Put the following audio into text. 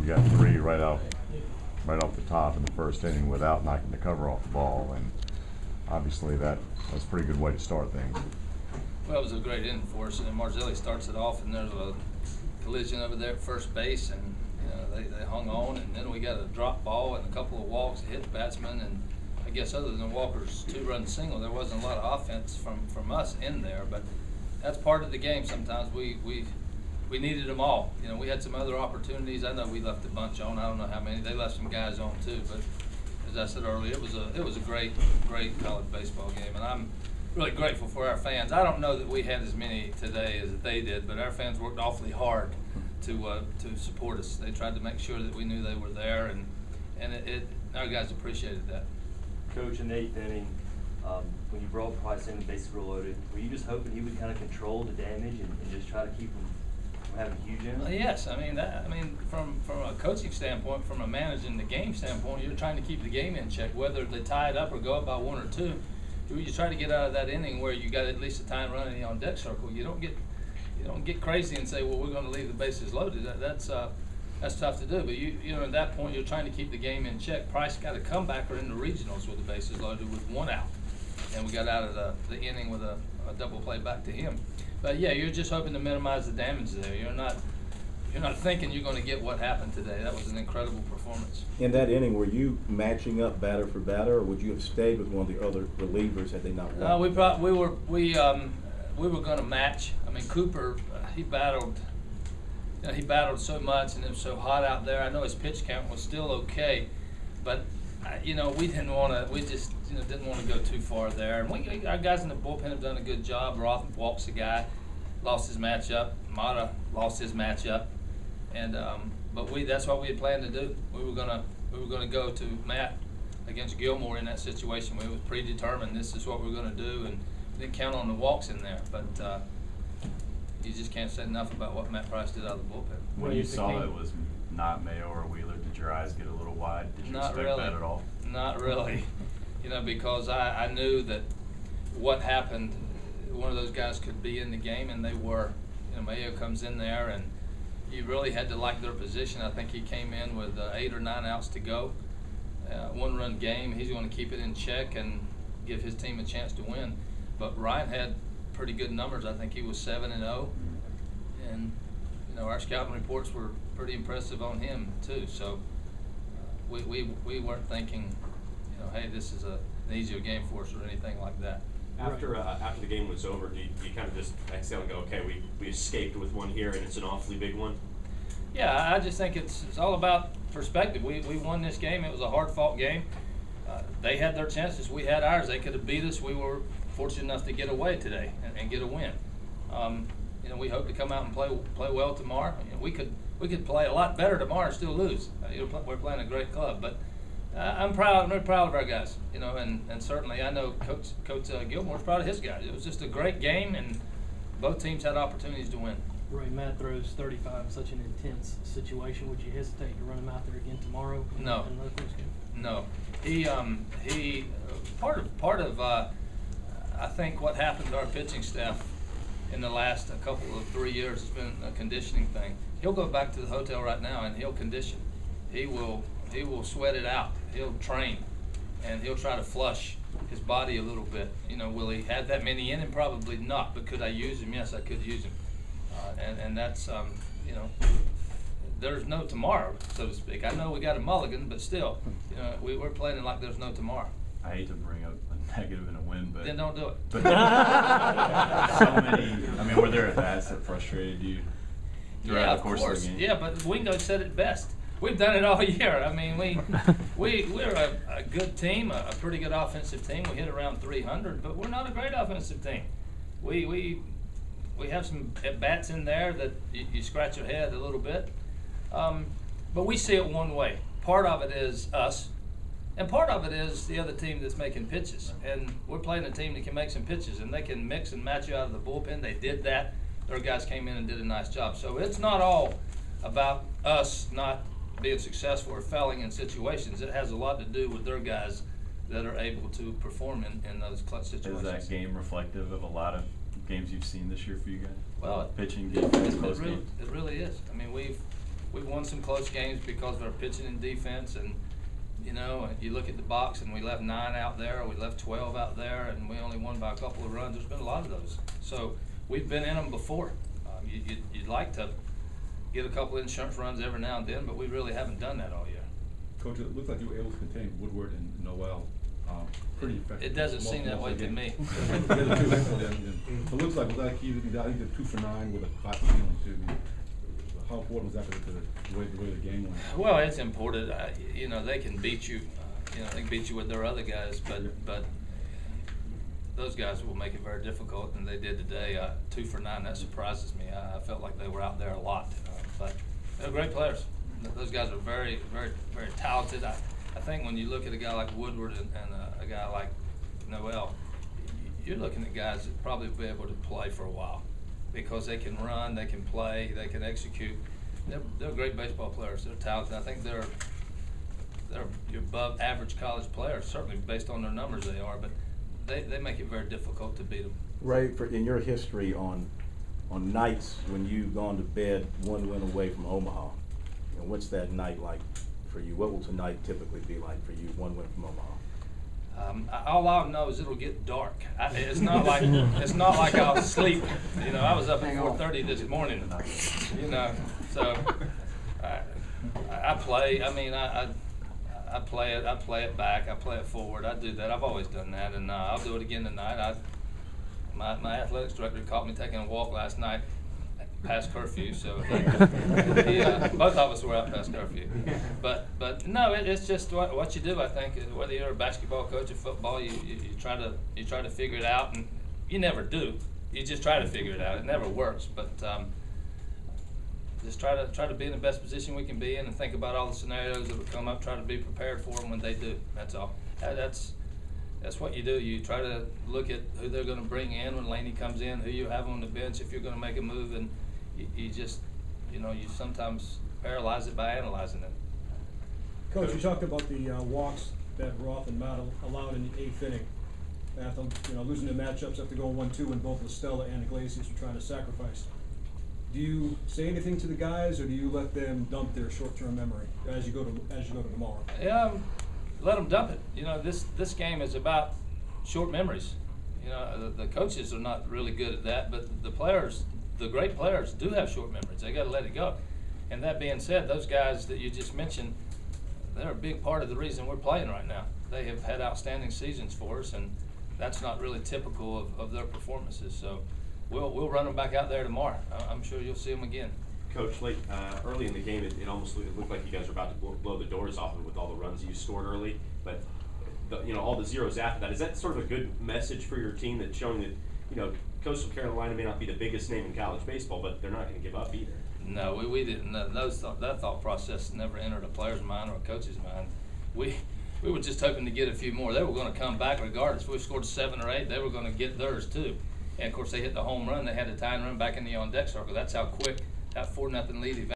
you got 3 right off the top in the first inning without knocking the cover off the ball, and obviously that's a pretty good way to start things. Well, it was a great inning for us, and Marzilli starts it off, and there's a collision over there at first base, and they hung on, and then we got a drop ball and a couple of walks that hit the batsman, and I guess other than Walker's 2-run single, there wasn't a lot of offense from us in there, but that's part of the game. Sometimes we needed them all. We had some other opportunities. I know we left a bunch on. I don't know how many. They left some guys on too, but as I said earlier, it was a great college baseball game, and I'm really grateful for our fans. I don't know that we had as many today as they did, but our fans worked awfully hard to support us. They tried to make sure that we knew they were there, and our guys appreciated that. Coach, in the 8th inning, when you brought Price in, bases were loaded, were you just hoping he would kind of control the damage and just try to keep him from having huge innings? Yes, from a coaching standpoint, from a managing the game standpoint, you're trying to keep the game in check, whether they tie it up or go up by 1 or 2. You try to get out of that inning where you got at least a time running on deck circle. You don't get crazy and say, well, we're going to leave the bases loaded. That's tough to do. But at that point, you're trying to keep the game in check. Price got a comebacker in the regionals with the bases loaded with 1 out, and we got out of the inning with a double play back to him. But yeah, you're just hoping to minimize the damage there. You're not thinking you're going to get what happened today. That was an incredible performance. In that inning, were you matching up batter for batter, or would you have stayed with one of the other relievers had they not won? We were going to match. Cooper, he battled so much, and it was so hot out there. I know his pitch count was still okay, but we didn't want to. We just didn't want to go too far there. And our guys in the bullpen have done a good job. Roth walks a guy, lost his matchup. Mata lost his matchup. And but that's what we had planned to do. We were gonna go to Matt against Gilmore in that situation. We was predetermined this is what we were gonna do, and didn't count on the walks in there. But you just can't say enough about what Matt Price did out of the bullpen. When you saw it was not Mayo or Wheeler, did your eyes get a little wide? Did you expect that at all? Not really. Because I knew that what happened, one of those guys could be in the game, and they were. Mayo comes in there, and you really had to like their position. I think he came in with 8 or 9 outs to go. 1-run game. He's going to keep it in check and give his team a chance to win. But Ryan had pretty good numbers. I think he was 7-0, and our scouting reports were pretty impressive on him too. So we weren't thinking, hey, this is an easier game for us or anything like that. After the game was over, do you kind of just exhale and go, okay, we escaped with one here, and it's an awfully big one? Yeah, I just think it's all about perspective. We won this game. It was a hard-fought game. They had their chances. We had ours. They could have beat us. We were fortunate enough to get away today and get a win. We hope to come out and play well tomorrow. We could play a lot better tomorrow and still lose. We're playing a great club, but I'm very proud of our guys. And certainly I know Coach Gilmore's proud of his guys. It was just a great game, and both teams had opportunities to win. Ray, Matt throws 35 in such an intense situation. Would you hesitate to run him out there again tomorrow? No. No. He part of I think what happened to our pitching staff in the last couple of 3 years has been a conditioning thing. He'll go back to the hotel right now and he'll condition. He will sweat it out. He'll train, and he'll try to flush his body a little bit. Will he have that many in him? Probably not. But could I use him? Yes, I could use him. And that's there's no tomorrow, so to speak. I know we got a mulligan, but still, we're playing like there's no tomorrow. I hate to bring up a negative in a win, but then don't do it. But so many. Were there at-bats that frustrated you throughout the course of the game? Yeah, but Wingo said it best. We've done it all year. We're a good team, a pretty good offensive team. We hit around 300, but we're not a great offensive team. We have some at-bats in there that you scratch your head a little bit. But we see it one way. Part of it is us, and part of it is the other team that's making pitches. And we're playing a team that can make some pitches, and they can mix and match you out of the bullpen. They did that. Their guys came in and did a nice job. So it's not all about us not being successful or failing in situations. It has a lot to do with their guys that are able to perform in those clutch situations. Is that game reflective of a lot of games you've seen this year for you guys? Well, pitching, defense, close it games? It really is. we've won some close games because of our pitching and defense, and you know, you look at the box and we left 9 out there, or we left 12 out there, and we only won by a couple of runs. There's been a lot of those. So we've been in them before. You'd like to get a couple of insurance runs every now and then, but we really haven't done that all year. Coach, it looks like you were able to contain Woodward and Noel pretty effectively. It doesn't seem that way to me. So it looks like, was that key? I think the 2 for 9 with a hot feeling too. How important was that to the way the game went? Well, it's important. You know, they can beat you. You know, they can beat you with their other guys, but those guys will make it very difficult, and they did today. 2 for 9, that surprises me. I felt like they were out there a lot, but they're great players. Those guys are very, very, very talented. I think when you look at a guy like Woodward and a guy like Noel, you're looking at guys that probably will be able to play for a while because they can run, they can play, they can execute. They're great baseball players. They're talented. I think they're above average college players, certainly based on their numbers they are, but they make it very difficult to beat them. Ray, in your history on nights when you've gone to bed 1 win away from Omaha, you know, what's that night like for you? What will tonight typically be like for you, 1 win from Omaha? All I know is it'll get dark. It's not like I'll sleep. You know, I was up at 4:30 this morning. You know, so I play. I mean, I play it. I play it back. I play it forward. I do that. I've always done that, and I'll do it again tonight. My athletics director caught me taking a walk last night past curfew, so both of us were out past curfew. But no, it's just what you do. I think whether you're a basketball coach or football, you try to figure it out, and you never do. You just try to figure it out. It never works, but just try to be in the best position we can be in, and think about all the scenarios that will come up. Try to be prepared for them when they do. That's all. That's what you do. You try to look at who they're going to bring in when Laney comes in, who you have on the bench if you're going to make a move, and you just, you know, you sometimes paralyze it by analyzing it. Coach, you talked about the walks that Roth and Matt allowed in the 8th inning. After, you know, losing the matchups after going 1-2 when both Estella and Iglesias were trying to sacrifice. Do you say anything to the guys, or do you let them dump their short-term memory as you go to tomorrow? Yeah, let them dump it. You know, this game is about short memories. You know, the coaches are not really good at that, but the players, the great players, do have short memories. They got to let it go. And that being said, those guys that you just mentioned, they're a big part of the reason we're playing right now. They have had outstanding seasons for us, and that's not really typical of their performances. So we'll run them back out there tomorrow. I'm sure you'll see them again. Coach, early in the game, it almost looked like you guys were about to blow the doors off it with all the runs you scored early. But you know, all the zeros after that, is that sort of a good message for your team, that showing that, you know, Coastal Carolina may not be the biggest name in college baseball, but they're not going to give up either? No, we didn't. That thought process never entered a player's mind or a coach's mind. We were just hoping to get a few more. They were going to come back regardless. If we scored 7 or 8, they were going to get theirs too. And of course, they hit the home run. They had the tying run back in the on-deck circle. That's how quick that 4-0 lead